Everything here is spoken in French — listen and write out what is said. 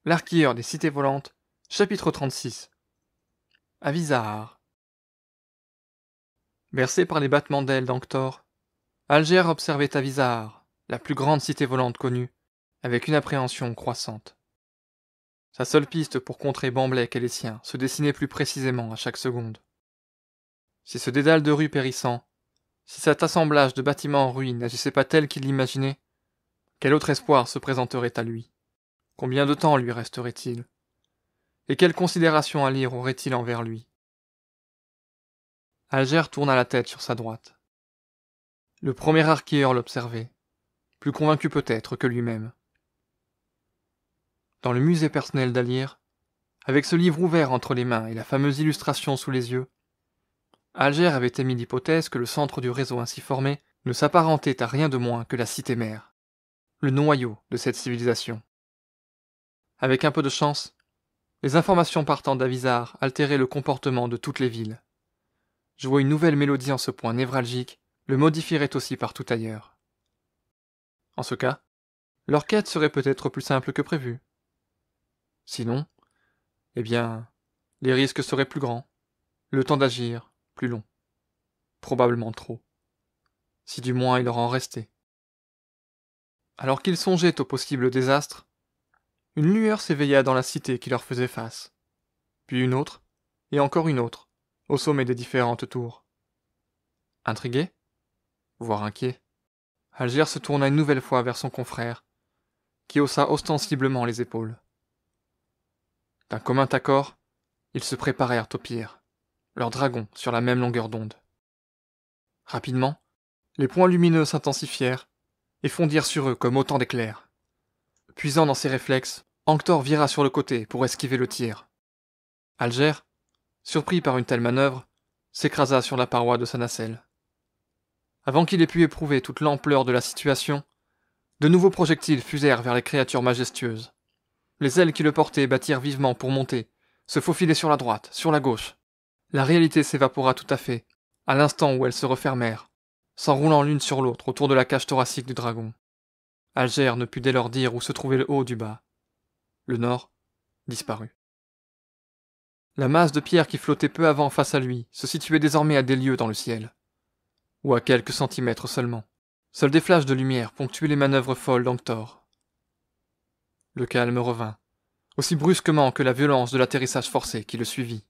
L'arquilleur des cités volantes, chapitre 36. Avisar. Bercé par les battements d'ailes d'Anctor, Alger observait Avisar, la plus grande cité volante connue, avec une appréhension croissante. Sa seule piste pour contrer Bamblek et les siens se dessinait plus précisément à chaque seconde. Si ce dédale de rues périssant, si cet assemblage de bâtiments en ruine n'agissait pas tel qu'il l'imaginait, quel autre espoir se présenterait à lui? Combien de temps lui resterait-il? Et quelle considération Alyr aurait-il envers lui? Alger tourna la tête sur sa droite. Le premier arquilleur l'observait, plus convaincu peut-être que lui-même. Dans le musée personnel d'Alyr, avec ce livre ouvert entre les mains et la fameuse illustration sous les yeux, Alger avait émis l'hypothèse que le centre du réseau ainsi formé ne s'apparentait à rien de moins que la cité-mère, le noyau de cette civilisation. Avec un peu de chance, les informations partant d'Avisar altéraient le comportement de toutes les villes. Jouer une nouvelle mélodie en ce point névralgique le modifierait aussi partout ailleurs. En ce cas, leur quête serait peut-être plus simple que prévu. Sinon, eh bien, les risques seraient plus grands, le temps d'agir plus long. Probablement trop. Si du moins il leur en restait. Alors qu'ils songeaient au possible désastre, une lueur s'éveilla dans la cité qui leur faisait face, puis une autre, et encore une autre, au sommet des différentes tours. Intrigué, voire inquiet, Alger se tourna une nouvelle fois vers son confrère, qui haussa ostensiblement les épaules. D'un commun accord, ils se préparèrent au pire, leurs dragons sur la même longueur d'onde. Rapidement, les points lumineux s'intensifièrent et fondirent sur eux comme autant d'éclairs. Puisant dans ses réflexes, Anctor vira sur le côté pour esquiver le tir. Alger, surpris par une telle manœuvre, s'écrasa sur la paroi de sa nacelle. Avant qu'il ait pu éprouver toute l'ampleur de la situation, de nouveaux projectiles fusèrent vers les créatures majestueuses. Les ailes qui le portaient battirent vivement pour monter, se faufiler sur la droite, sur la gauche. La réalité s'évapora tout à fait, à l'instant où elles se refermèrent, s'enroulant l'une sur l'autre autour de la cage thoracique du dragon. Alger ne put dès lors dire où se trouvait le haut du bas. Le nord disparut. La masse de pierre qui flottait peu avant face à lui se situait désormais à des lieues dans le ciel, ou à quelques centimètres seulement. Seuls des flashs de lumière ponctuaient les manœuvres folles d'Anctor. Le calme revint, aussi brusquement que la violence de l'atterrissage forcé qui le suivit.